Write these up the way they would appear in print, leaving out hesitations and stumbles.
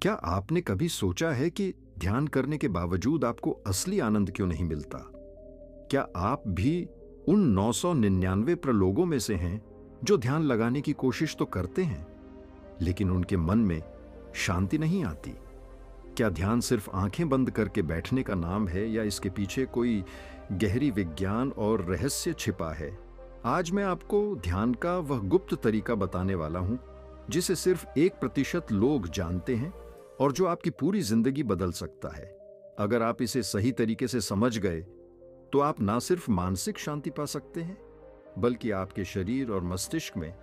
क्या आपने कभी सोचा है कि ध्यान करने के बावजूद आपको असली आनंद क्यों नहीं मिलता? क्या आप भी उन 999 प्रलोगों में से हैं जो ध्यान लगाने की कोशिश तो करते हैं, लेकिन उनके मन में शांति नहीं आती? क्या ध्यान सिर्फ आंखें बंद करके बैठने का नाम है या इसके पीछे कोई गहरी विज्ञान और रहस्य छिपा है? आज मैं आपको ध्यान का वह गुप्त तरीका बताने वाला हूं जिसे सिर्फ 1% लोग जानते हैं और जो आपकी पूरी जिंदगी बदल सकता है। अगर आप इसे सही तरीके से समझ गए तो आप ना सिर्फ मानसिक शांति पा सकते हैं, बल्कि आपके शरीर और मस्तिष्क में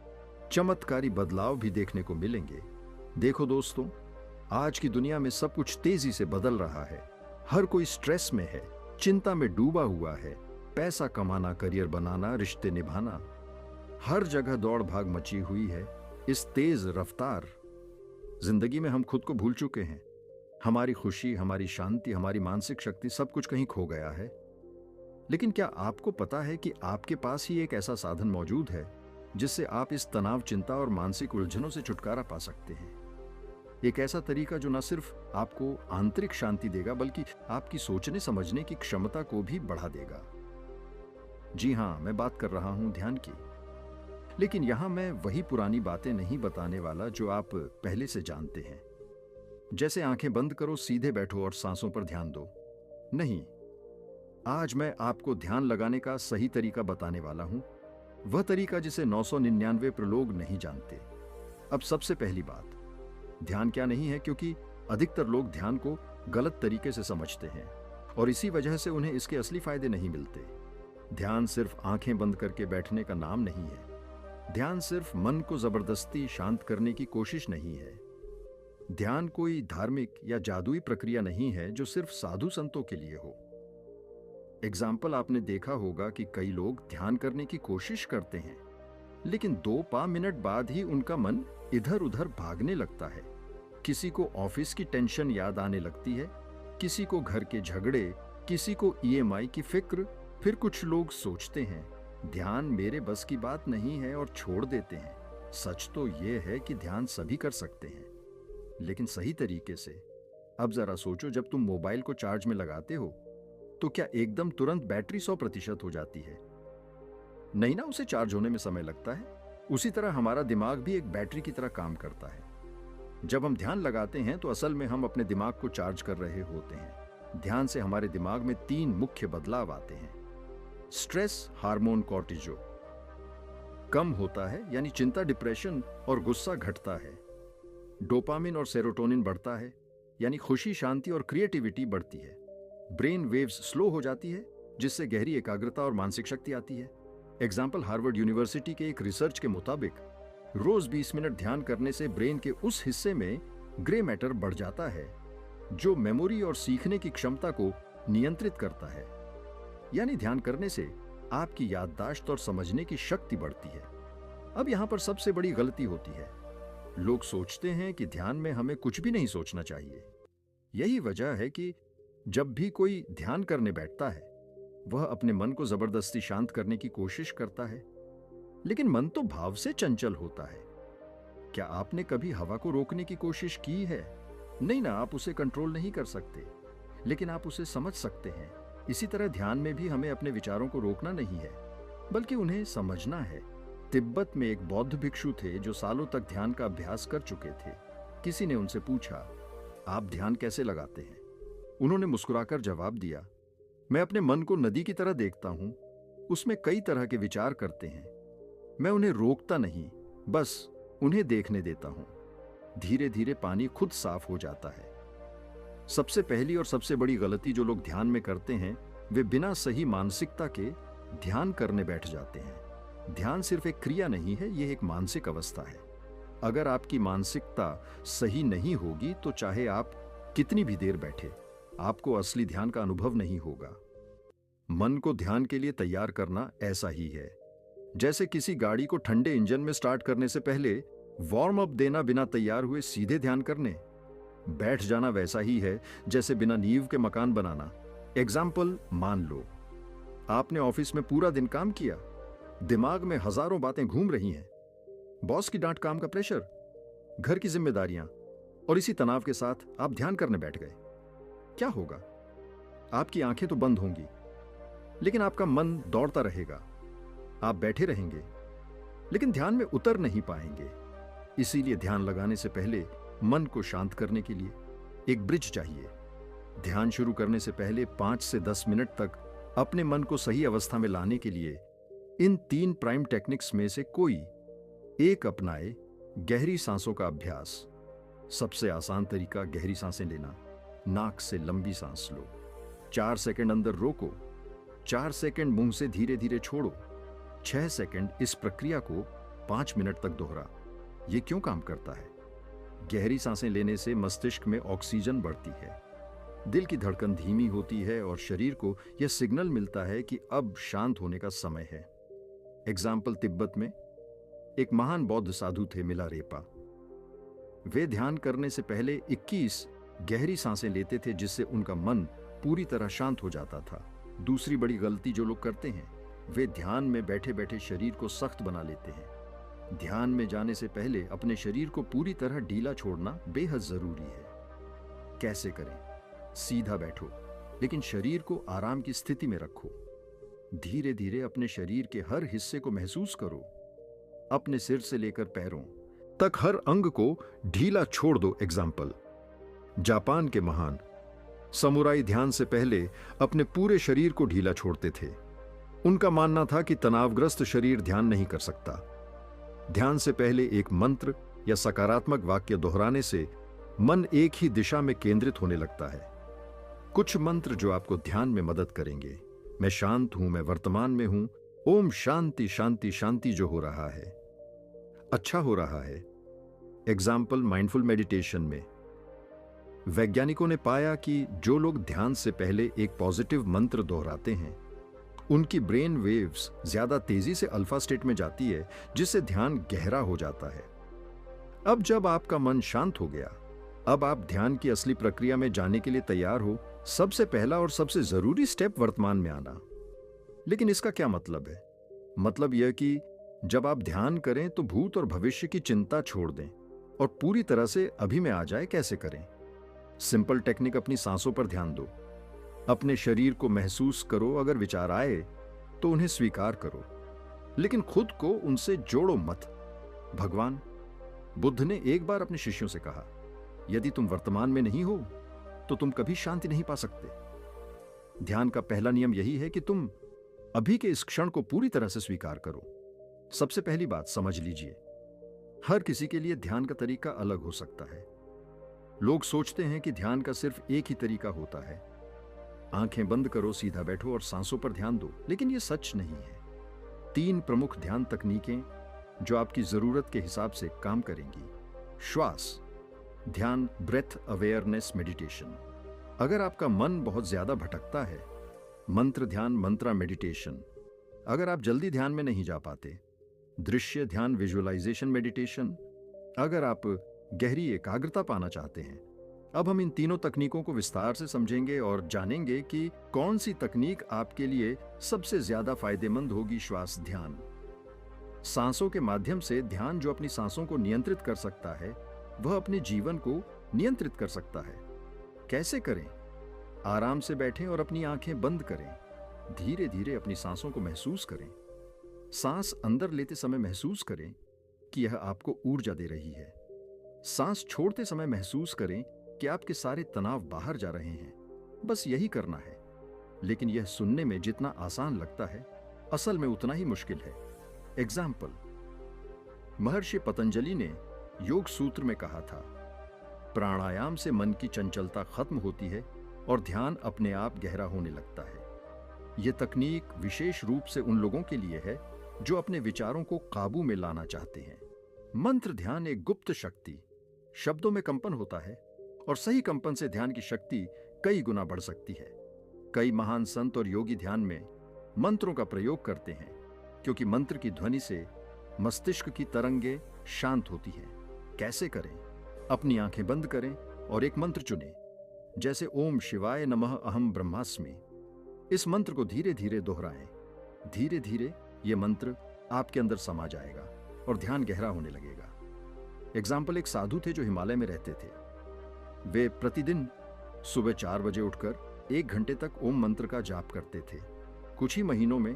चमत्कारी बदलाव भी देखने को मिलेंगे। देखो दोस्तों, आज की दुनिया में सब कुछ तेजी से बदल रहा है। हर कोई स्ट्रेस में है, चिंता में डूबा हुआ है। पैसा कमाना, करियर बनाना, रिश्ते निभाना, हर जगह दौड़ भाग मची हुई है। इस तेज रफ्तार जिंदगी में हम खुद को भूल चुके हैं। हमारी खुशी, हमारी शांति, हमारी मानसिक शक्ति, सब कुछ कहीं खो गया है। लेकिन क्या आपको पता है कि आपके पास ही एक ऐसा साधन मौजूद है जिससे आप इस तनाव, चिंता और मानसिक उलझनों से छुटकारा पा सकते हैं? एक ऐसा तरीका जो न सिर्फ आपको आंतरिक शांति देगा, बल्कि आपकी सोचने समझने की क्षमता को भी बढ़ा देगा। जी हां, मैं बात कर रहा हूं ध्यान की। लेकिन यहां मैं वही पुरानी बातें नहीं बताने वाला जो आप पहले से जानते हैं, जैसे आंखें बंद करो, सीधे बैठो और सांसों पर ध्यान दो। नहीं, आज मैं आपको ध्यान लगाने का सही तरीका बताने वाला हूं, वह तरीका जिसे 999 प्रलोग नहीं जानते। अब सबसे पहली बात, ध्यान क्या नहीं है, क्योंकि अधिकतर लोग ध्यान को गलत तरीके से समझते हैं और इसी वजह से उन्हें इसके असली फायदे नहीं मिलते। ध्यान सिर्फ आंखें बंद करके बैठने का नाम नहीं है। ध्यान सिर्फ मन को जबरदस्ती शांत करने की कोशिश नहीं है। ध्यान कोई धार्मिक या जादुई प्रक्रिया नहीं है जो सिर्फ साधु संतों के लिए हो। एग्जाम्पल, आपने देखा होगा कि कई लोग ध्यान करने की कोशिश करते हैं, लेकिन 2-5 मिनट बाद ही उनका मन इधर उधर भागने लगता है। किसी को ऑफिस की टेंशन याद आने लगती है, किसी को घर के झगड़े, किसी को ईएमआई की फिक्र। फिर कुछ लोग सोचते हैं ध्यान मेरे बस की बात नहीं है और छोड़ देते हैं। सच तो यह है कि ध्यान सभी कर सकते हैं, लेकिन सही तरीके से। अब जरा सोचो, जब तुम मोबाइल को चार्ज में लगाते हो तो क्या एकदम तुरंत बैटरी 100% हो जाती है? नहीं ना, उसे चार्ज होने में समय लगता है। उसी तरह हमारा दिमाग भी एक बैटरी की तरह काम करता है। जब हम ध्यान लगाते हैं तो असल में हम अपने दिमाग को चार्ज कर रहे होते हैं। ध्यान से हमारे दिमाग में 3 मुख्य बदलाव आते हैं। स्ट्रेस हार्मोन कॉर्टिजो कम होता है, यानी चिंता, डिप्रेशन और गुस्सा घटता है। डोपामिन और सेरोटोनिन बढ़ता है, यानी खुशी, शांति और क्रिएटिविटी बढ़ती है। ब्रेन वेव्स स्लो हो जाती है, जिससे गहरी एकाग्रता और मानसिक शक्ति आती है। एग्जाम्पल, हार्वर्ड यूनिवर्सिटी के एक रिसर्च के मुताबिक रोज 20 मिनट ध्यान करने से ब्रेन के उस हिस्से में ग्रे मैटर बढ़ जाता है जो मेमोरी और सीखने की क्षमता को नियंत्रित करता है। यानी ध्यान करने से आपकी याददाश्त और समझने की शक्ति बढ़ती है। अब यहां पर सबसे बड़ी गलती होती है, लोग सोचते हैं कि ध्यान में हमें कुछ भी नहीं सोचना चाहिए। यही वजह है कि जब भी कोई ध्यान करने बैठता है, वह अपने मन को जबरदस्ती शांत करने की कोशिश करता है, लेकिन मन तो भाव से चंचल होता है। क्या आपने कभी हवा को रोकने की कोशिश की है? नहीं ना, आप उसे कंट्रोल नहीं कर सकते, लेकिन आप उसे समझ सकते हैं। इसी तरह ध्यान में भी हमें अपने विचारों को रोकना नहीं है, बल्कि उन्हें समझना है। तिब्बत में एक बौद्ध भिक्षु थे जो सालों तक ध्यान का अभ्यास कर चुके थे। किसी ने उनसे पूछा, आप ध्यान कैसे लगाते हैं? उन्होंने मुस्कुराकर जवाब दिया, मैं अपने मन को नदी की तरह देखता हूं, उसमें कई तरह के विचार करते हैं। मैं उन्हें रोकता नहीं, बस उन्हें देखने देता हूं। धीरे धीरे पानी खुद साफ हो जाता है। सबसे पहली और सबसे बड़ी गलती जो लोग ध्यान में करते हैं, वे बिना सही मानसिकता के ध्यान करने बैठ जाते हैं। ध्यान सिर्फ एक क्रिया नहीं है, यह एक मानसिक अवस्था है। अगर आपकी मानसिकता सही नहीं होगी तो चाहे आप कितनी भी देर बैठे, आपको असली ध्यान का अनुभव नहीं होगा। मन को ध्यान के लिए तैयार करना ऐसा ही है जैसे किसी गाड़ी को ठंडे इंजन में स्टार्ट करने से पहले वार्म अप देना, बिना तैयार हुए सीधे ध्यान करने बैठ जाना वैसा ही है जैसे बिना नींव के मकान बनाना। एग्जाम्पल, मान लो आपने ऑफिस में पूरा दिन काम किया, दिमाग में हजारों बातें घूम रही हैं, बॉस की डांट, काम का प्रेशर, घर की जिम्मेदारियां और इसी तनाव के साथ आप ध्यान करने बैठ गए। क्या होगा? आपकी आंखें तो बंद होंगी, लेकिन आपका मन दौड़ता रहेगा। आप बैठे रहेंगे, लेकिन ध्यान में उतर नहीं पाएंगे। इसीलिए ध्यान लगाने से पहले मन को शांत करने के लिए एक ब्रिज चाहिए। ध्यान शुरू करने से पहले 5 से 10 मिनट तक अपने मन को सही अवस्था में लाने के लिए इन 3 प्राइम टेक्निक्स में से कोई एक अपनाए। गहरी सांसों का अभ्यास। सबसे आसान तरीका गहरी सांसें लेना। नाक से लंबी सांस लो, 4 सेकंड अंदर रोको, 4 सेकंड मुंह से धीरे धीरे छोड़ो, 6 सेकंड। इस प्रक्रिया को 5 मिनट तक दोहरा। यह क्यों काम करता है? गहरी सांसें लेने से मस्तिष्क में ऑक्सीजन बढ़ती है, दिल की धड़कन धीमी होती है और शरीर को यह सिग्नल मिलता है कि अब शांत होने का समय है। एग्जाम्पल, तिब्बत में एक महान बौद्ध साधु थे, मिलारेपा। वे ध्यान करने से पहले 21 गहरी सांसें लेते थे, जिससे उनका मन पूरी तरह शांत हो जाता था। दूसरी बड़ी गलती जो लोग करते हैं, वे ध्यान में बैठे बैठे शरीर को सख्त बना लेते हैं। ध्यान में जाने से पहले अपने शरीर को पूरी तरह ढीला छोड़ना बेहद जरूरी है। कैसे करें? सीधा बैठो, लेकिन शरीर को आराम की स्थिति में रखो। धीरे धीरे अपने शरीर के हर हिस्से को महसूस करो। अपने सिर से लेकर पैरों तक हर अंग को ढीला छोड़ दो। एग्जाम्पल, जापान के महान समुराई ध्यान से पहले अपने पूरे शरीर को ढीला छोड़ते थे। उनका मानना था कि तनावग्रस्त शरीर ध्यान नहीं कर सकता। ध्यान से पहले एक मंत्र या सकारात्मक वाक्य दोहराने से मन एक ही दिशा में केंद्रित होने लगता है। कुछ मंत्र जो आपको ध्यान में मदद करेंगे। मैं शांत हूं, मैं वर्तमान में हूं, ओम शांति शांति शांति। जो हो रहा है अच्छा हो रहा है। एग्जाम्पल, माइंडफुल मेडिटेशन में वैज्ञानिकों ने पाया कि जो लोग ध्यान से पहले एक पॉजिटिव मंत्र दोहराते हैं, उनकी ब्रेन वेव्स ज्यादा तेजी से अल्फा स्टेट में जाती है, जिससे ध्यान गहरा हो जाता है। अब जब आपका मन शांत हो गया, अब आप ध्यान की असली प्रक्रिया में जाने के लिए तैयार हो। सबसे पहला और सबसे जरूरी स्टेप वर्तमान में आना। लेकिन इसका क्या मतलब है? मतलब यह कि जब आप ध्यान करें तो भूत और भविष्य की चिंता छोड़ दें और पूरी तरह से अभी में आ जाए। कैसे करें? सिंपल टेक्निक, अपनी सांसों पर ध्यान दो। अपने शरीर को महसूस करो। अगर विचार आए तो उन्हें स्वीकार करो, लेकिन खुद को उनसे जोड़ो मत। भगवान बुद्ध ने एक बार अपने शिष्यों से कहा, यदि तुम वर्तमान में नहीं हो तो तुम कभी शांति नहीं पा सकते। ध्यान का पहला नियम यही है कि तुम अभी के इस क्षण को पूरी तरह से स्वीकार करो। सबसे पहली बात समझ लीजिए, हर किसी के लिए ध्यान का तरीका अलग हो सकता है। लोग सोचते हैं कि ध्यान का सिर्फ एक ही तरीका होता है। आंखें बंद करो, सीधा बैठो और सांसों पर ध्यान दो। लेकिन यह सच नहीं है। 3 प्रमुख ध्यान तकनीकें जो आपकी जरूरत के हिसाब से काम करेंगी। श्वास ध्यान, ब्रेथ अवेयरनेस मेडिटेशन। अगर आपका मन बहुत ज्यादा भटकता है, मंत्र ध्यान, मंत्रा मेडिटेशन। अगर आप जल्दी ध्यान में नहीं जा पाते, दृश्य ध्यान, विजुअलाइजेशन मेडिटेशन। अगर आप गहरी एकाग्रता पाना चाहते हैं। अब हम इन तीनों तकनीकों को विस्तार से समझेंगे और जानेंगे कि कौन सी तकनीक आपके लिए सबसे ज्यादा फायदेमंद होगी। श्वास ध्यान, सांसों के माध्यम से ध्यान। जो अपनी सांसों को नियंत्रित कर सकता है, वह अपने जीवन को नियंत्रित कर सकता है। कैसे करें? आराम से बैठें और अपनी आंखें बंद करें। धीरे धीरे अपनी सांसों को महसूस करें। सांस अंदर लेते समय महसूस करें कि यह आपको ऊर्जा दे रही है। सांस छोड़ते समय महसूस करें कि आपके सारे तनाव बाहर जा रहे हैं। बस यही करना है। लेकिन यह सुनने में जितना आसान लगता है, असल में उतना ही मुश्किल है। एग्जाम्पल, महर्षि पतंजलि ने योग सूत्र में कहा था, प्राणायाम से मन की चंचलता खत्म होती है और ध्यान अपने आप गहरा होने लगता है। यह तकनीक विशेष रूप से उन लोगों के लिए है जो अपने विचारों को काबू में लाना चाहते हैं। मंत्र ध्यान एक गुप्त शक्ति, शब्दों में कंपन होता है और सही कंपन से ध्यान की शक्ति कई गुना बढ़ सकती है। कई महान संत और योगी ध्यान में मंत्रों का प्रयोग करते हैं, क्योंकि मंत्र की ध्वनि से मस्तिष्क की तरंगें शांत होती हैं। कैसे करें? अपनी आंखें बंद करें और एक मंत्र चुनें, जैसे ओम शिवाय नमः अहम ब्रह्मास्मि। इस मंत्र को धीरे धीरे दोहराएं। धीरे धीरे यह मंत्र आपके अंदर समा जाएगा और ध्यान गहरा होने लगेगा। एग्जाम्पल, एक साधु थे जो हिमालय में रहते थे। वे प्रतिदिन सुबह 4 बजे उठकर 1 घंटे तक ओम मंत्र का जाप करते थे। कुछ ही महीनों में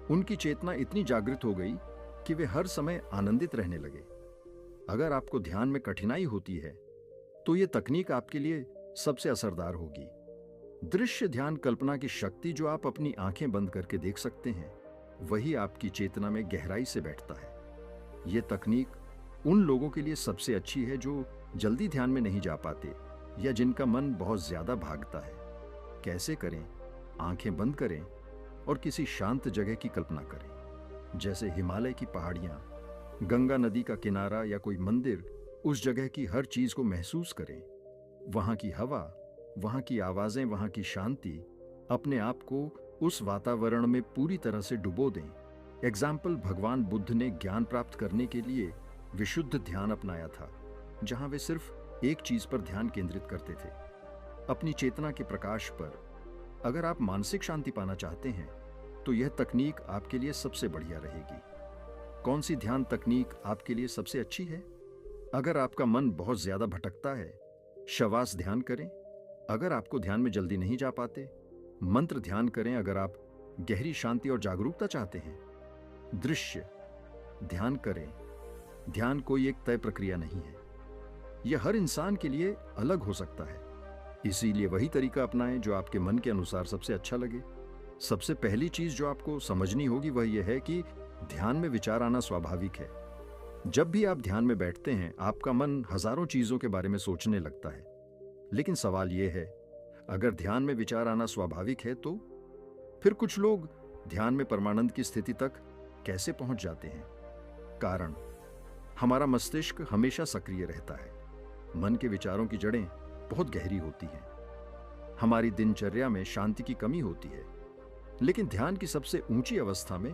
उनकी चेतना इतनी जागृत हो गई कि वे हर समय आनंदित रहने लगे। अगर आपको ध्यान में कठिनाई होती है तो यह तकनीक आपके लिए सबसे असरदार होगी। दृश्य ध्यान कल्पना की शक्ति जो आप अपनी आंखें बंद करके देख सकते हैं, वही आपकी चेतना में गहराई से बैठता है। यह तकनीक उन लोगों के लिए सबसे अच्छी है जो जल्दी ध्यान में नहीं जा पाते या जिनका मन बहुत ज्यादा भागता है। कैसे करें? आंखें बंद करें और किसी शांत जगह की कल्पना करें, जैसे हिमालय की पहाड़ियां, गंगा नदी का किनारा या कोई मंदिर। उस जगह की हर चीज को महसूस करें, वहां की हवा, वहां की आवाजें, वहां की शांति। अपने आप को उस वातावरण में पूरी तरह से डुबो दें। एग्जाम्पल, भगवान बुद्ध ने ज्ञान प्राप्त करने के लिए विशुद्ध ध्यान अपनाया था, जहां वे सिर्फ एक चीज पर ध्यान केंद्रित करते थे, अपनी चेतना के प्रकाश पर। अगर आप मानसिक शांति पाना चाहते हैं तो यह तकनीक आपके लिए सबसे बढ़िया रहेगी। कौन सी ध्यान तकनीक आपके लिए सबसे अच्छी है? अगर आपका मन बहुत ज्यादा भटकता है, शवास ध्यान करें। अगर आपको ध्यान में जल्दी नहीं जा पाते, मंत्र ध्यान करें। अगर आप गहरी शांति और जागरूकता चाहते हैं, दृश्य ध्यान करें। ध्यान कोई एक तय प्रक्रिया नहीं है, यह हर इंसान के लिए अलग हो सकता है। इसीलिए वही तरीका अपनाएं जो आपके मन के अनुसार सबसे अच्छा लगे। सबसे पहली चीज जो आपको समझनी होगी वह यह है कि ध्यान में विचार आना स्वाभाविक है। जब भी आप ध्यान में बैठते हैं, आपका मन हजारों चीजों के बारे में सोचने लगता है। लेकिन सवाल यह है, अगर ध्यान में विचार आना स्वाभाविक है तो फिर कुछ लोग ध्यान में परमानंद की स्थिति तक कैसे पहुंच जाते हैं? कारण, हमारा मस्तिष्क हमेशा सक्रिय रहता है। मन के विचारों की जड़ें बहुत गहरी होती हैं। हमारी दिनचर्या में शांति की कमी होती है, लेकिन ध्यान की सबसे ऊंची अवस्था में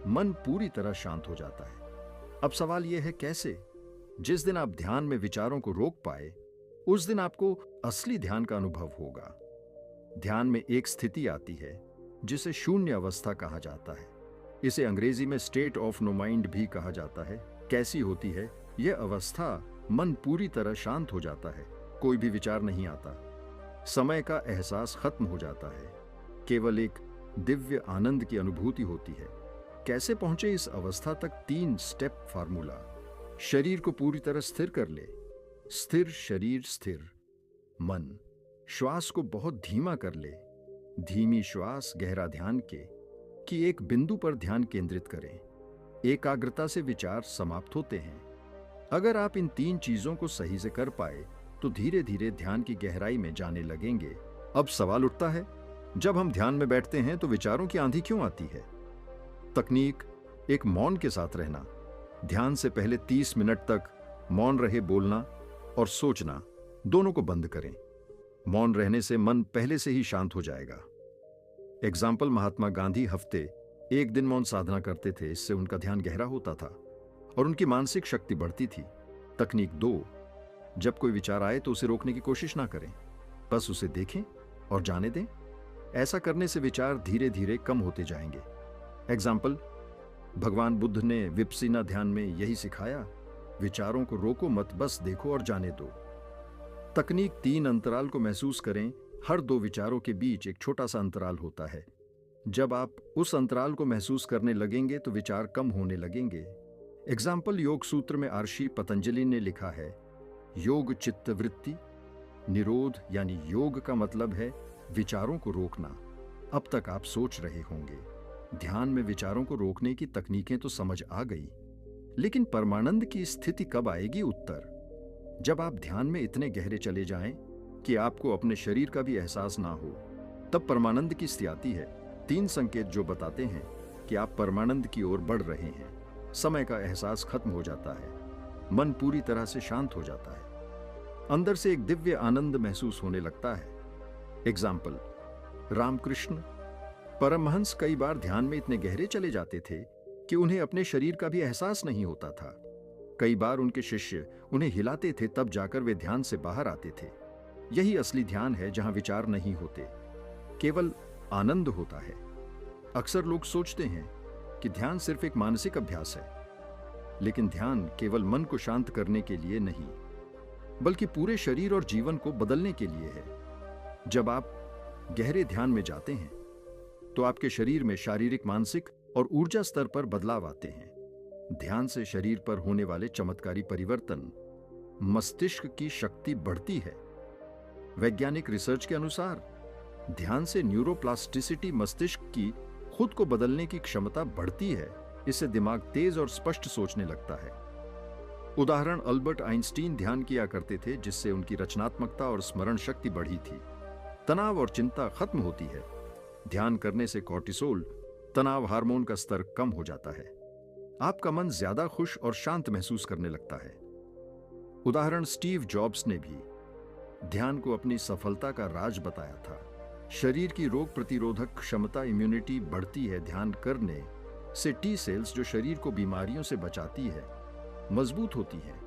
मन पूरी तरह शांत हो जाता है। अब सवाल यह है कैसे? जिस दिन आप ध्यान में विचारों को रोक पाए, उस दिन आपको असली ध्यान का अनुभव होगा। ध्यान में एक स्थिति आती है जिसे शून्य अवस्था कहा जाता है। इसे अंग्रेजी में स्टेट ऑफ नो माइंड भी कहा जाता है। कैसी होती है यह अवस्था? मन पूरी तरह शांत हो जाता है, कोई भी विचार नहीं आता, समय का एहसास खत्म हो जाता है, केवल एक दिव्य आनंद की अनुभूति होती है। कैसे पहुंचे इस अवस्था तक? 3 स्टेप फार्मूला। शरीर को पूरी तरह स्थिर कर ले। स्थिर शरीर, स्थिर मन। श्वास को बहुत धीमा कर ले। धीमी श्वास, गहरा ध्यान कि एक बिंदु पर ध्यान केंद्रित करें। एकाग्रता से विचार समाप्त होते हैं। अगर आप इन 3 चीजों को सही से कर पाए तो धीरे धीरे ध्यान की गहराई में जाने लगेंगे। अब सवाल उठता है, जब हम ध्यान में बैठते हैं तो विचारों की आंधी क्यों आती है? तकनीक एक मौन के साथ रहना। ध्यान से पहले 30 मिनट तक मौन रहे बोलना और सोचना दोनों को बंद करें। मौन रहने से मन पहले से ही शांत हो जाएगा। एग्जाम्पल, महात्मा गांधी हफ्ते 1 दिन मौन साधना करते थे। इससे उनका ध्यान गहरा होता था और उनकी मानसिक शक्ति बढ़ती थी। तकनीक 2, जब कोई विचार आए तो उसे रोकने की कोशिश ना करें, बस उसे देखें और जाने दें। ऐसा करने से विचार धीरे धीरे कम होते जाएंगे। एग्जाम्पल, भगवान बुद्ध ने विपस्सीना ध्यान में यही सिखाया, विचारों को रोको मत, बस देखो और जाने दो। तकनीक 3, अंतराल को महसूस करें। हर 2 विचारों के बीच एक छोटा सा अंतराल होता है। जब आप उस अंतराल को महसूस करने लगेंगे तो विचार कम होने लगेंगे। एग्जाम्पल, योग सूत्र में महर्षि पतंजलि ने लिखा है, योग चित्त वृत्ति निरोध, यानी योग का मतलब है विचारों को रोकना। अब तक आप सोच रहे होंगे, ध्यान में विचारों को रोकने की तकनीकें तो समझ आ गई, लेकिन परमानंद की स्थिति कब आएगी? उत्तर, जब आप ध्यान में इतने गहरे चले जाएं कि आपको अपने शरीर का भी एहसास ना हो, तब परमानंद की स्थिति आती है। 3 संकेत जो बताते हैं कि आप परमानंद की ओर बढ़ रहे हैं। समय का एहसास खत्म हो जाता है, मन पूरी तरह से शांत हो जाता है, अंदर से एक दिव्य आनंद महसूस होने लगता है। एग्जाम्पल, रामकृष्ण परमहंस कई बार ध्यान में इतने गहरे चले जाते थे कि उन्हें अपने शरीर का भी एहसास नहीं होता था। कई बार उनके शिष्य उन्हें हिलाते थे, तब जाकर वे ध्यान से बाहर आते थे। यही असली ध्यान है, जहां विचार नहीं होते, केवल आनंद होता है। अक्सर लोग सोचते हैं कि ध्यान सिर्फ एक मानसिक अभ्यास है, लेकिन ध्यान केवल मन को शांत करने के लिए नहीं, बल्कि पूरे शरीर और जीवन को बदलने के लिए है। जब आप गहरे ध्यान में जाते हैं तो आपके शरीर में शारीरिक, मानसिक और ऊर्जा स्तर पर बदलाव आते हैं। ध्यान से शरीर पर होने वाले चमत्कारी परिवर्तन, मस्तिष्क की शक्ति बढ़ती है। वैज्ञानिक रिसर्च के अनुसार ध्यान से न्यूरोप्लास्टिसिटी, मस्तिष्क की खुद को बदलने की क्षमता बढ़ती है। इससे दिमाग तेज और स्पष्ट सोचने लगता है। उदाहरण, अल्बर्ट आइंस्टीन ध्यान किया करते थे, जिससे उनकी रचनात्मकता और स्मरण शक्ति बढ़ी थी। तनाव और चिंता खत्म होती है। ध्यान करने से कॉर्टिसोल, तनाव हार्मोन का स्तर कम हो जाता है। आपका मन ज्यादा खुश और शांत महसूस करने लगता है। उदाहरण, स्टीव जॉब्स ने भी ध्यान को अपनी सफलता का राज बताया था। शरीर की रोग प्रतिरोधक क्षमता, इम्यूनिटी बढ़ती है। ध्यान करने से टी सेल्स, जो शरीर को बीमारियों से बचाती है, मजबूत होती है।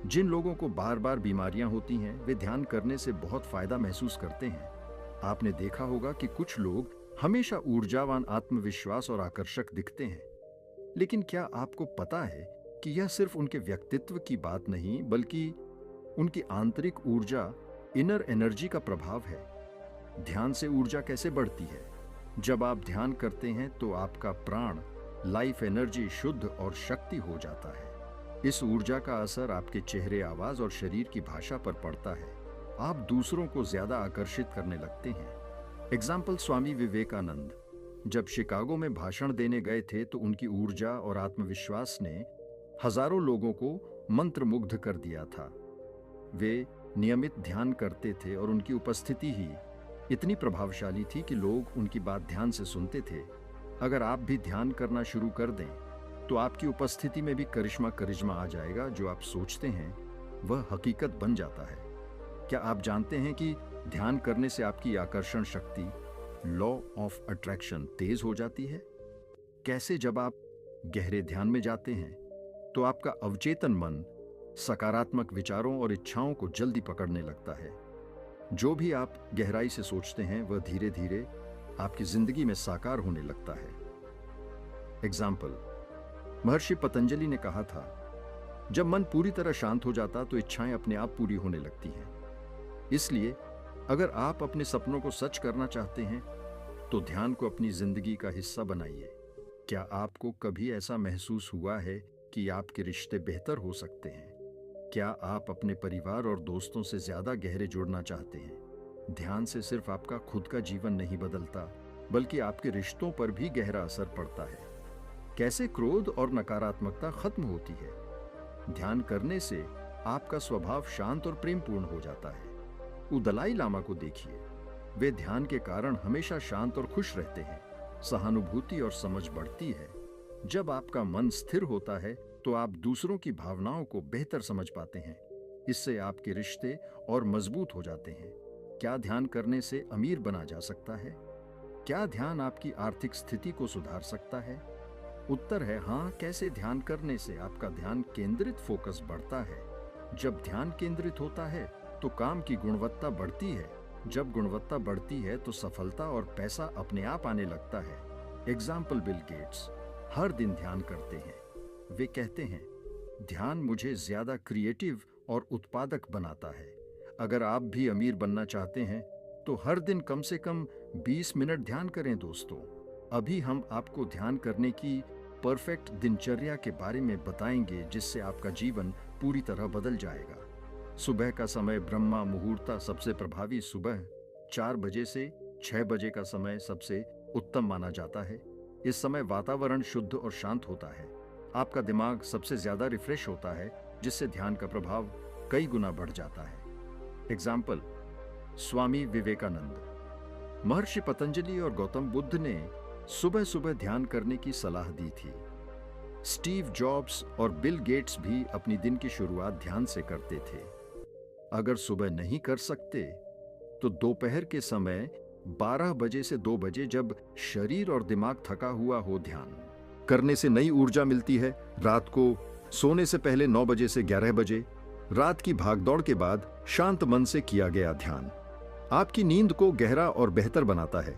जिन लोगों को बार बार बीमारियां होती हैं, वे ध्यान करने से बहुत फायदा महसूस करते हैं। आपने देखा होगा कि कुछ लोग हमेशा ऊर्जावान, आत्मविश्वास और आकर्षक दिखते हैं। लेकिन क्या आपको पता है कि यह सिर्फ उनके व्यक्तित्व की बात नहीं, बल्कि उनकी आंतरिक ऊर्जा, इनर एनर्जी का प्रभाव है। ध्यान से ऊर्जा कैसे बढ़ती है? जब आप ध्यान करते हैं तो आपका प्राण, लाइफ एनर्जी शुद्ध और शक्ति हो जाता है। इस ऊर्जा का असर आपके चेहरे, आवाज और शरीर की भाषा पर पड़ता है। आप दूसरों को ज्यादा आकर्षित करने लगते हैं। एग्जाम्पल, स्वामी विवेकानंद जब शिकागो में भाषण देने गए थे तो उनकी ऊर्जा और आत्मविश्वास ने हजारों लोगों को मंत्रमुग्ध कर दिया था। वे नियमित ध्यान करते थे और उनकी उपस्थिति ही इतनी प्रभावशाली थी कि लोग उनकी बात ध्यान से सुनते थे। अगर आप भी ध्यान करना शुरू कर दें तो आपकी उपस्थिति में भी करिश्मा आ जाएगा। जो आप सोचते हैं वह हकीकत बन जाता है। क्या आप जानते हैं कि ध्यान करने से आपकी आकर्षण शक्ति, लॉ ऑफ अट्रैक्शन, तेज हो जाती है? कैसे? जब आप गहरे ध्यान में जाते हैं तो आपका अवचेतन मन सकारात्मक विचारों और इच्छाओं को जल्दी पकड़ने लगता है। जो भी आप गहराई से सोचते हैं वह धीरे धीरे आपकी जिंदगी में साकार होने लगता है। एग्जाम्पल, महर्षि पतंजलि ने कहा था, जब मन पूरी तरह शांत हो जाता तो इच्छाएं अपने आप पूरी होने लगती हैं। इसलिए अगर आप अपने सपनों को सच करना चाहते हैं तो ध्यान को अपनी जिंदगी का हिस्सा बनाइए। क्या आपको कभी ऐसा महसूस हुआ है कि आपके रिश्ते बेहतर हो सकते हैं? क्या आप अपने परिवार और दोस्तों से ज्यादा गहरे जुड़ना चाहते हैं? ध्यान से सिर्फ आपका खुद का जीवन नहीं बदलता, बल्कि आपके रिश्तों पर भी गहरा असर पड़ता है। कैसे क्रोध और नकारात्मकता खत्म होती है? ध्यान करने से आपका स्वभाव शांत और प्रेमपूर्ण हो जाता है। दलाई लामा को देखिए, वे ध्यान के कारण हमेशा शांत और खुश रहते हैं। सहानुभूति और समझ बढ़ती है। जब आपका मन स्थिर होता है तो आप दूसरों की भावनाओं को बेहतर समझ पाते हैं। इससे आपके रिश्ते और मजबूत हो जाते हैं। क्या ध्यान करने से अमीर बना जा सकता है? क्या ध्यान आपकी आर्थिक स्थिति को सुधार सकता है? उत्तर है हाँ। कैसे? ध्यान करने से आपका ध्यान केंद्रित फोकस बढ़ता है। जब ध्यान केंद्रित होता है तो काम की गुणवत्ता बढ़ती है। जब गुणवत्ता बढ़ती है तो सफलता और पैसा अपने आप आने लगता है। एग्जाम्पल, बिल गेट्स हर दिन ध्यान करते हैं। वे कहते हैं, ध्यान मुझे ज्यादा क्रिएटिव और उत्पादक बनाता है। अगर आप भी अमीर बनना चाहते हैं तो हर दिन कम से कम 20 मिनट ध्यान करें दोस्तों। अभी हम आपको ध्यान करने की परफेक्ट दिनचर्या के बारे में बताएंगे, जिससे आपका जीवन पूरी तरह बदल जाएगा। सुबह का समय ब्रह्मा मुहूर्त सबसे प्रभावी। सुबह 4 बजे से 6 बजे का समय सबसे उत्तम माना जाता है। इस समय वातावरण शुद्ध और शांत होता है। आपका दिमाग सबसे ज्यादा रिफ्रेश होता है, जिससे ध्यान का प्रभाव कई गुना बढ़ जाता है। एग्जाम्पल, स्वामी विवेकानंद, महर्षि पतंजलि और गौतम बुद्ध ने सुबह सुबह ध्यान करने की सलाह दी थी। स्टीव जॉब्स और बिल गेट्स भी अपनी दिन की शुरुआत ध्यान से करते थे। अगर सुबह नहीं कर सकते तो दोपहर के समय 12 बजे से 2 बजे, जब शरीर और दिमाग थका हुआ हो, ध्यान करने से नई ऊर्जा मिलती है। रात को सोने से पहले 9 बजे से 11 बजे, रात की भागदौड़ के बाद शांत मन से किया गया ध्यान आपकी नींद को गहरा और बेहतर बनाता है।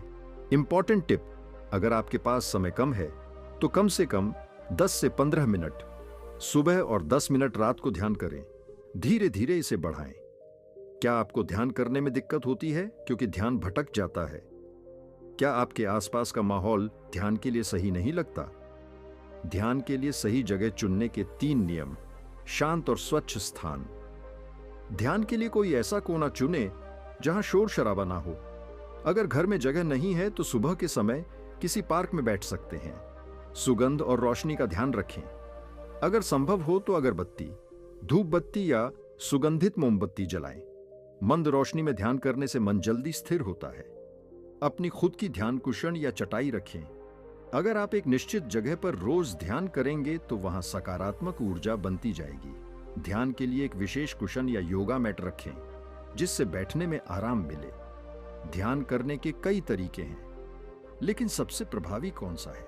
इंपॉर्टेंट टिप, अगर आपके पास समय कम है तो कम से कम 10 से 15 मिनट सुबह और 10 मिनट रात को ध्यान करें। धीरे धीरे इसे बढ़ाएं। क्या आपको ध्यान करने में दिक्कत होती है क्योंकि ध्यान भटक जाता है? क्या आपके आसपास का माहौल ध्यान के लिए सही नहीं लगता? ध्यान के लिए सही जगह चुनने के 3 नियम। शांत और स्वच्छ स्थान। ध्यान के लिए कोई ऐसा कोना चुने जहां शोर शराबा ना हो। अगर घर में जगह नहीं है तो सुबह के समय किसी पार्क में बैठ सकते हैं। सुगंध और रोशनी का ध्यान रखें। अगर संभव हो तो अगरबत्ती, धूप बत्ती या सुगंधित मोमबत्ती जलाएं। मंद रोशनी में ध्यान करने से मन जल्दी स्थिर होता है। अपनी खुद की ध्यान कुशन या चटाई रखें। अगर आप एक निश्चित जगह पर रोज ध्यान करेंगे तो वहां सकारात्मक ऊर्जा बनती जाएगी। ध्यान के लिए एक विशेष कुशन या योगा मैट रखें जिससे बैठने में आराम मिले। ध्यान करने के कई तरीके हैं, लेकिन सबसे प्रभावी कौन सा है?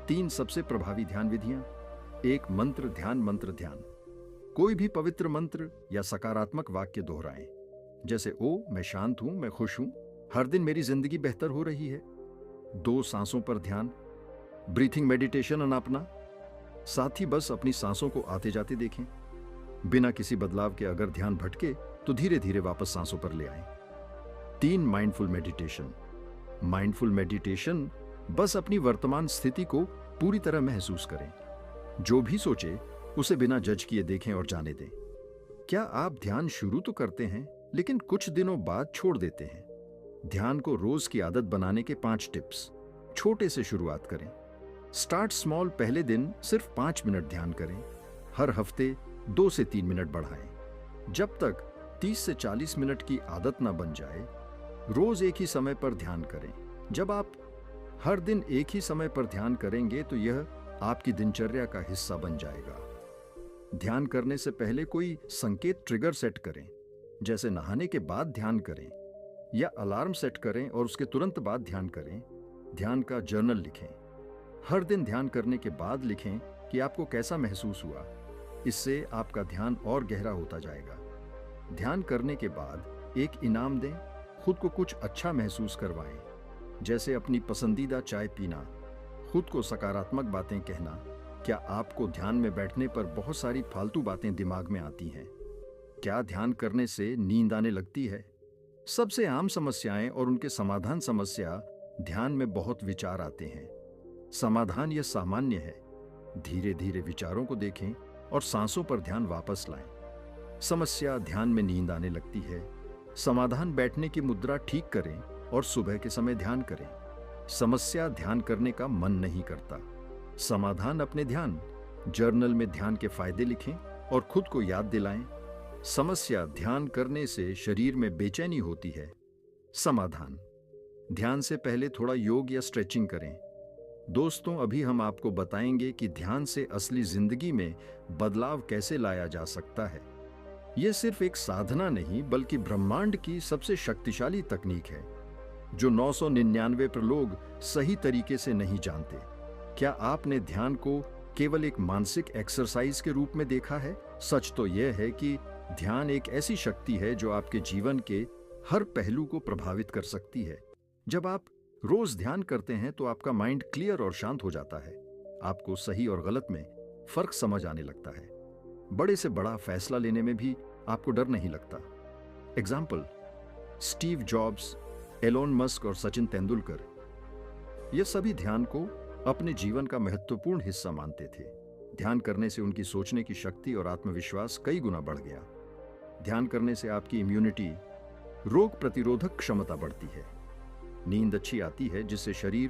3 सबसे प्रभावी ध्यान विधियां। 1 मंत्र ध्यान। मंत्र ध्यान। कोई भी पवित्र मंत्र या सकारात्मक वाक्य दोहराएं, जैसे ओ मैं शांत हूं, मैं खुश हूं, हर दिन मेरी जिंदगी बेहतर हो रही है। 2 सांसों पर ध्यान, ब्रीथिंग मेडिटेशन अनापना। साथ ही बस अपनी सांसों को आते जाते देखें। बिना किसी बदलाव के अगर ध्यान भटके तो धीरे धीरे वापस सांसों पर ले आएं। 3 माइंडफुल मेडिटेशन। माइंडफुल मेडिटेशन बस अपनी वर्तमान स्थिति को पूरी तरह महसूस करें। जो भी सोचे उसे बिना जज किए देखें और जाने दें। क्या आप ध्यान शुरू तो करते हैं लेकिन कुछ दिनों बाद छोड़ देते हैं? ध्यान को रोज की आदत बनाने के 5 टिप्स। छोटे से शुरुआत करें। Start small. पहले दिन सिर्फ 5 मिनट ध्यान करें। हर हफ्ते 2 से 3 मिनट बढ़ाएं। जब तक 30 से 40 मिनट की आदत ना बन जाए, रोज एक ही समय पर ध्यान करें। जब आप हर दिन एक ही समय पर ध्यान करेंगे तो यह आपकी दिनचर्या का हिस्सा बन जाएगा। ध्यान करने से पहले कोई संकेत ट्रिगर सेट करें, जैसे नहाने के बाद ध्यान करें या अलार्म सेट करें और उसके तुरंत बाद ध्यान करें। ध्यान का जर्नल लिखें। हर दिन ध्यान करने के बाद लिखें कि आपको कैसा महसूस हुआ। इससे आपका ध्यान और गहरा होता जाएगा। ध्यान करने के बाद एक इनाम दें। खुद को कुछ अच्छा महसूस करवाएं, जैसे अपनी पसंदीदा चाय पीना, खुद को सकारात्मक बातें कहना। क्या आपको ध्यान में बैठने पर बहुत सारी फालतू बातें दिमाग में आती हैं? क्या ध्यान करने से नींद आने लगती है? सबसे आम समस्याएं और उनके समाधान। समस्या ध्यान में बहुत विचार आते हैं। समाधान यह सामान्य है। धीरे धीरे विचारों को देखें और सांसों पर ध्यान वापस लाएं। समस्या ध्यान में नींद आने लगती है। समाधान बैठने की मुद्रा ठीक करें और सुबह के समय ध्यान करें। समस्या ध्यान करने का मन नहीं करता। समाधान अपने ध्यान। जर्नल में ध्यान के फायदे लिखें और खुद को याद दिलाएं। समस्या ध्यान करने से शरीर में बेचैनी होती है। समाधान ध्यान से पहले थोड़ा योग या स्ट्रेचिंग करें। दोस्तों, अभी हम आपको बताएंगे कि ध्यान से असली जिंदगी में बदलाव कैसे लाया जा सकता है। यह सिर्फ एक साधना नहीं बल्कि ब्रह्मांड की सबसे शक्तिशाली तकनीक है जो 999 पर लोग सही तरीके से नहीं जानते। क्या आपने ध्यान को केवल एक मानसिक एक्सरसाइज के रूप में देखा है? सच तो यह है कि ध्यान एक ऐसी शक्ति है जो आपके जीवन के हर पहलू को प्रभावित कर सकती है। जब आप रोज ध्यान करते हैं तो आपका माइंड क्लियर और शांत हो जाता है। आपको सही और गलत में फर्क समझ आने लगता है। बड़े से बड़ा फैसला लेने में भी आपको डर नहीं लगता। Example, Steve Jobs, Elon Musk और सचिन तेंदुलकर, ये सभी ध्यान को अपने जीवन का महत्वपूर्ण हिस्सा मानते थे। ध्यान करने से उनकी सोचने की शक्ति और आत्मविश्वास कई गुना बढ़ गया। ध्यान करने से आपकी इम्यूनिटी, रोग प्रतिरोधक क्षमता बढ़ती है। नींद अच्छी आती है जिससे शरीर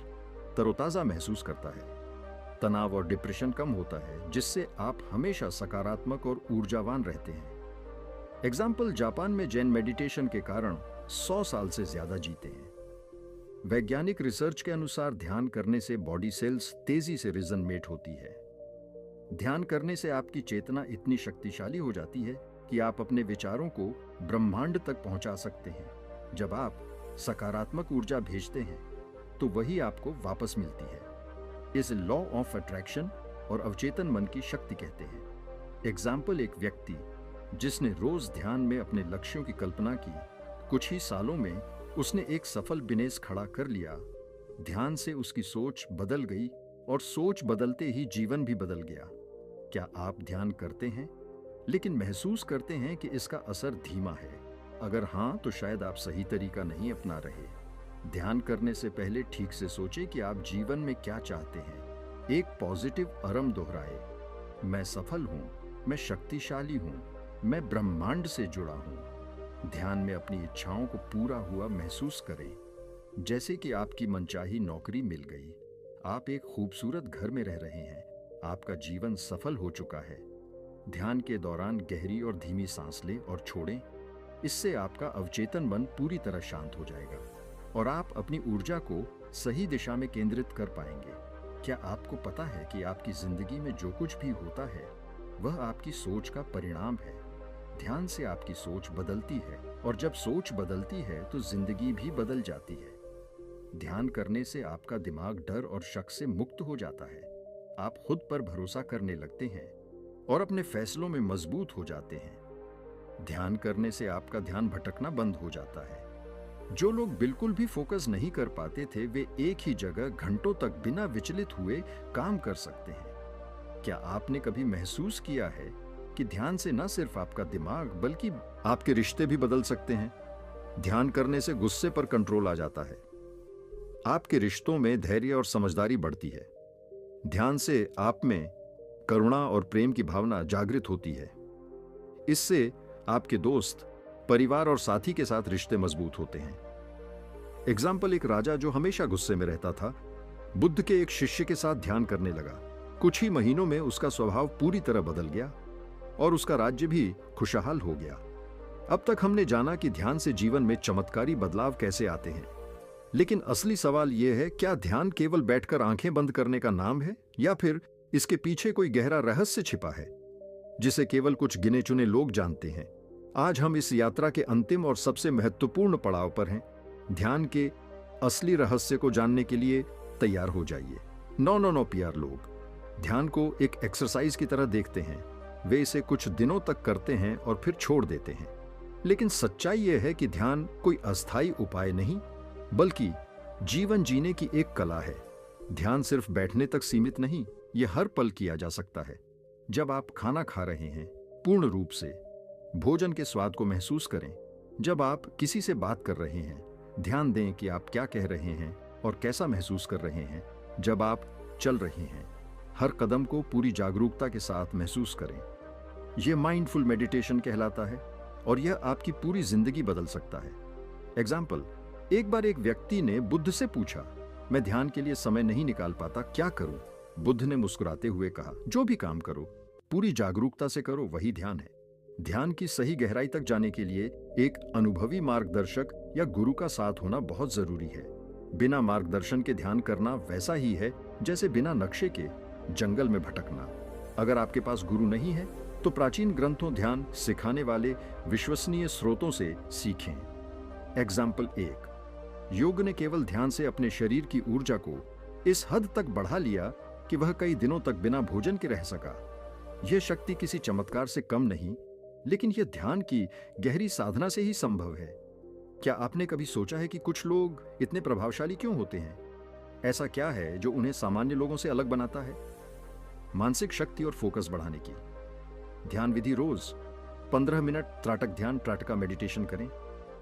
तरोताजा महसूस करता है। तनाव और डिप्रेशन कम होता है जिससे आप हमेशा सकारात्मक और ऊर्जावान रहते हैं। एग्जाम्पल, जापान में जैन मेडिटेशन के कारण 100 साल से ज्यादा जीते हैं। वैज्ञानिक रिसर्च के अनुसार ध्यान करने से बॉडी सेल्स तेजी से रिजनरेट होती है। ध्यान करने से आपकी चेतना इतनी शक्तिशाली हो जाती है कि आप अपने विचारों को ब्रह्मांड तक पहुंचा सकते हैं। जब आप सकारात्मक ऊर्जा भेजते हैं तो वही आपको वापस मिलती है। इसे लॉ ऑफ अट्रैक्शन और अवचेतन मन की शक्ति कहते हैं। एग्जाम्पल, एक व्यक्ति जिसने रोज ध्यान में अपने लक्ष्यों की कल्पना की, कुछ ही सालों में उसने एक सफल बिजनेस खड़ा कर लिया। ध्यान से उसकी सोच बदल गई और सोच बदलते ही जीवन भी बदल गया। क्या आप ध्यान करते हैं? लेकिन महसूस करते हैं कि इसका असर धीमा है। अगर हाँ, तो शायद आप सही तरीका नहीं अपना रहे। ध्यान करने से पहले ठीक से सोचें कि आप जीवन में क्या चाहते हैं। एक पॉजिटिव अरम दोहराए, मैं सफल हूं, मैं शक्तिशाली हूं, मैं ब्रह्मांड से जुड़ा हूं। ध्यान में अपनी इच्छाओं को पूरा हुआ महसूस करें, जैसे कि आपकी मनचाही नौकरी मिल गई, आप एक खूबसूरत घर में रह रहे हैं, आपका जीवन सफल हो चुका है। ध्यान के दौरान गहरी और धीमी सांस लें और छोड़ें। इससे आपका अवचेतन मन पूरी तरह शांत हो जाएगा और आप अपनी ऊर्जा को सही दिशा में केंद्रित कर पाएंगे। क्या आपको पता है कि आपकी जिंदगी में जो कुछ भी होता है वह आपकी सोच का परिणाम है। ध्यान से आपकी सोच बदलती है और जब सोच बदलती है तो जिंदगी भी बदल जाती है। ध्यान करने से आपका दिमाग डर और शक से मुक्त हो जाता है। आप खुद पर भरोसा करने लगते हैं और अपने फैसलों में मजबूत हो जाते हैं। ध्यान करने से आपका ध्यान भटकना बंद हो जाता है। जो लोग बिल्कुल भी फोकस नहीं कर पाते थे, वे एक ही जगह घंटों तक बिना विचलित हुए काम कर सकते हैं। क्या आपने कभी महसूस किया है कि ध्यान से न सिर्फ आपका दिमाग बल्कि आपके रिश्ते भी बदल सकते हैं? ध्यान करने से गुस्से पर कंट्रोल आ जाता है। आपके रिश्तों में धैर्य और समझदारी बढ़ती है। ध्यान से आप में करुणा और प्रेम की भावना जागृत होती है। इससे आपके दोस्त, परिवार और साथी के साथ रिश्ते मजबूत होते हैं। एग्जाम्पल, एक राजा जो हमेशा गुस्से में रहता था, बुद्ध के एक शिष्य के साथ ध्यान करने लगा। कुछ ही महीनों में उसका स्वभाव पूरी तरह बदल गया और उसका राज्य भी खुशहाल हो गया। अब तक हमने जाना कि ध्यान से जीवन में चमत्कारी बदलाव कैसे आते हैं, लेकिन असली सवाल यह है, क्या ध्यान केवल बैठकर आंखें बंद करने का नाम है या फिर इसके पीछे कोई गहरा रहस्य छिपा है जिसे केवल कुछ गिने चुने लोग जानते हैं? आज हम इस यात्रा के अंतिम और सबसे महत्वपूर्ण पड़ाव पर हैं। ध्यान के असली रहस्य को जानने के लिए तैयार हो जाइए। नो प्यार लोग ध्यान को एक एक्सरसाइज की तरह देखते हैं। वे इसे कुछ दिनों तक करते हैं और फिर छोड़ देते हैं। लेकिन सच्चाई यह है कि ध्यान कोई अस्थायी उपाय नहीं, बल्कि जीवन जीने की एक कला है। ध्यान सिर्फ बैठने तक सीमित नहीं, यह हर पल किया जा सकता है। जब आप खाना खा रहे हैं, पूर्ण रूप से भोजन के स्वाद को महसूस करें। जब आप किसी से बात कर रहे हैं, ध्यान दें कि आप क्या कह रहे हैं और कैसा महसूस कर रहे हैं। जब आप चल रहे हैं, हर कदम को पूरी जागरूकता के साथ महसूस करें। यह माइंडफुल मेडिटेशन कहलाता है और यह आपकी पूरी जिंदगी बदल सकता है। एग्जाम्पल, एक बार एक व्यक्ति ने बुद्ध से पूछा, मैं ध्यान के लिए समय नहीं निकाल पाता, क्या करूं? बुद्ध ने मुस्कुराते हुए कहा, जो भी काम करो पूरी जागरूकता से करो, वही ध्यान है। ध्यान की सही गहराई तक जाने के लिए एक अनुभवी मार्गदर्शक या गुरु का साथ होना बहुत जरूरी है। बिना मार्गदर्शन के ध्यान करना वैसा ही है जैसे बिना नक्शे के जंगल में भटकना। अगर आपके पास गुरु नहीं है तो प्राचीन ग्रंथों, ध्यान सिखाने वाले विश्वसनीय स्रोतों से सीखें। एग्जाम्पल 1, योग ने केवल ध्यान से अपने शरीर की ऊर्जा को इस हद तक बढ़ा लिया कि वह कई दिनों तक बिना भोजन के रह सका। यह शक्ति किसी चमत्कार से कम नहीं, लेकिन यह ध्यान की गहरी साधना से ही संभव है। क्या आपने कभी सोचा है कि कुछ लोग इतने प्रभावशाली क्यों होते हैं? ऐसा क्या है जो उन्हें सामान्य लोगों से अलग बनाता है? मानसिक शक्ति और फोकस बढ़ाने की ध्यान विधि। रोज 15 मिनट त्राटक ध्यान, त्राटका मेडिटेशन करें।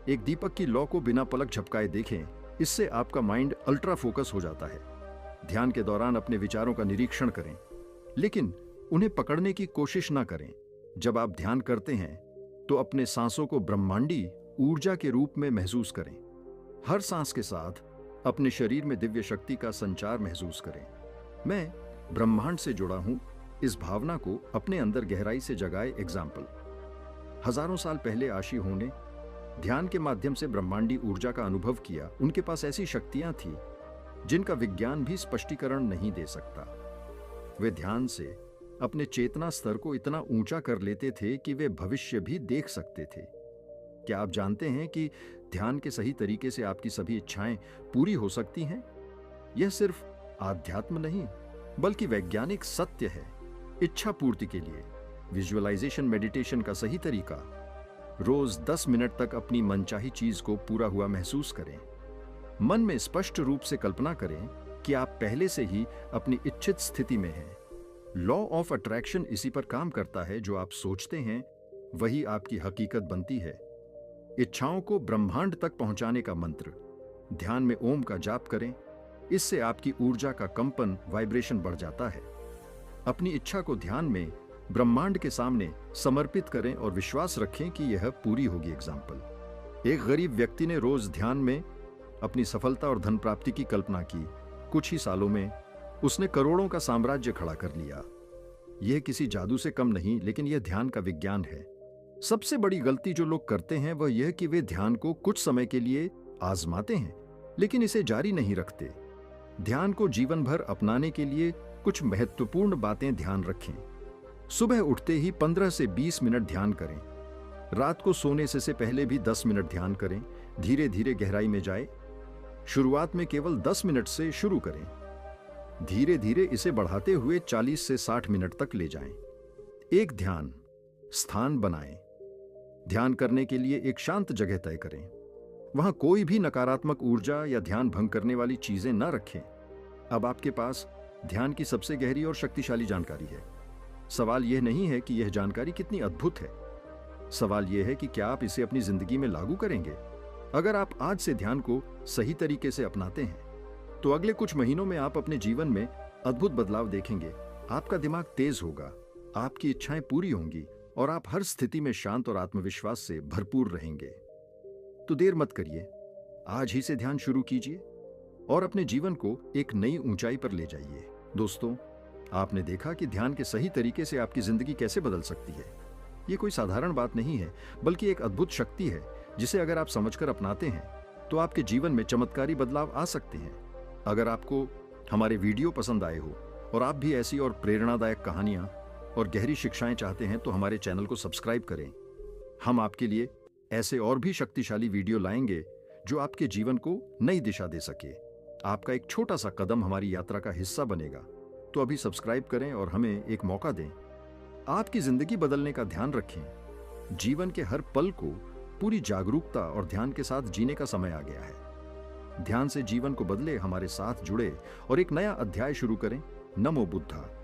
एक दीपक की लौ को बिना पलक झपकाए देखें, इससे आपका माइंड अल्ट्रा फोकस हो जाता है। ध्यान के दौरान अपने विचारों का निरीक्षण करें, लेकिन उन्हें पकड़ने की कोशिश ना करें। जब आप ध्यान करते हैं तो अपने सांसों को ब्रह्मांडी ऊर्जा के रूप में महसूस करें। हर सांस के साथ अपने शरीर में दिव्य शक्ति का संचार महसूस करें। मैं ब्रह्मांड से जुड़ा हूं, इस भावना को अपने अंदर गहराई से जगाए। एग्जाम्पल, हजारों साल पहले आशीहों ने ध्यान के माध्यम से ब्रह्मांडी ऊर्जा का अनुभव किया। उनके पास ऐसी शक्तियां थी जिनका विज्ञान भी स्पष्टीकरण नहीं दे सकता। वे ध्यान से अपने चेतना स्तर को इतना ऊंचा कर लेते थे कि वे भविष्य भी देख सकते थे। क्या आप जानते हैं कि ध्यान के सही तरीके से आपकी सभी इच्छाएं पूरी हो सकती हैं? यह सिर्फ आध्यात्म नहीं, बल्कि वैज्ञानिक सत्य है। इच्छा पूर्ति के लिए विजुअलाइजेशन मेडिटेशन का सही तरीका, रोज 10 मिनट तक अपनी मनचाही चीज को पूरा हुआ महसूस करें। मन में स्पष्ट रूप से कल्पना करें कि आप पहले से ही अपनी इच्छित स्थिति में हैं। लॉ ऑफ अट्रैक्शन इसी पर काम करता है। जो आप सोचते हैं वही आपकी हकीकत बनती है। इच्छाओं को ब्रह्मांड तक पहुंचाने का मंत्र, ध्यान में ओम का जाप करें। इससे आपकी ऊर्जा का कंपन, वाइब्रेशन बढ़ जाता है। अपनी इच्छा को ध्यान में ब्रह्मांड के सामने समर्पित करें और विश्वास रखें कि यह पूरी होगी। एग्जाम्पल, एक गरीब व्यक्ति ने रोज ध्यान में अपनी सफलता और धन प्राप्ति की कल्पना की। कुछ ही सालों में उसने करोड़ों का साम्राज्य खड़ा कर लिया। यह किसी जादू से कम नहीं, लेकिन यह ध्यान का विज्ञान है। सबसे बड़ी गलती जो लोग करते हैं वह यह कि वे ध्यान को कुछ समय के लिए आजमाते हैं, लेकिन इसे जारी नहीं रखते। ध्यान को जीवन भर अपनाने के लिए कुछ महत्वपूर्ण बातें ध्यान रखें। सुबह उठते ही 15 से 20 मिनट ध्यान करें। रात को सोने से पहले भी 10 मिनट ध्यान करें। धीरे धीरे गहराई में जाएं। शुरुआत में केवल 10 मिनट से शुरू करें। धीरे धीरे इसे बढ़ाते हुए 40 से 60 मिनट तक ले जाएं। एक ध्यान स्थान बनाएं। ध्यान करने के लिए एक शांत जगह तय करें। वहां कोई भी नकारात्मक ऊर्जा या ध्यान भंग करने वाली चीजें न रखें। अब आपके पास ध्यान की सबसे गहरी और शक्तिशाली जानकारी है। सवाल यह नहीं है कि यह जानकारी कितनी अद्भुत है। सवाल यह है कि क्या आप इसे अपनी जिंदगी में लागू करेंगे। अगर आप आज से ध्यान को सही तरीके से अपनाते हैं तो अगले कुछ महीनों में आप अपने जीवन में अद्भुत बदलाव देखेंगे। आपका दिमाग तेज होगा, आपकी इच्छाएं पूरी होंगी और आप हर स्थिति में शांत और आत्मविश्वास से भरपूर रहेंगे। तो देर मत करिए, आज ही से ध्यान शुरू कीजिए और अपने जीवन को एक नई ऊंचाई पर ले जाइए। दोस्तों, आपने देखा कि ध्यान के सही तरीके से आपकी जिंदगी कैसे बदल सकती है। ये कोई साधारण बात नहीं है, बल्कि एक अद्भुत शक्ति है जिसे अगर आप समझकर अपनाते हैं तो आपके जीवन में चमत्कारी बदलाव आ सकते हैं। अगर आपको हमारे वीडियो पसंद आए हो और आप भी ऐसी और प्रेरणादायक कहानियां और गहरी शिक्षाएं चाहते हैं तो हमारे चैनल को सब्सक्राइब करें। हम आपके लिए ऐसे और भी शक्तिशाली वीडियो लाएंगे जो आपके जीवन को नई दिशा दे सके। आपका एक छोटा सा कदम हमारी यात्रा का हिस्सा बनेगा। तो अभी सब्सक्राइब करें और हमें एक मौका दें। आपकी जिंदगी बदलने का ध्यान रखें। जीवन के हर पल को पूरी जागरूकता और ध्यान के साथ जीने का समय आ गया है। ध्यान से जीवन को बदले, हमारे साथ जुड़े और एक नया अध्याय शुरू करें। नमो बुद्धा।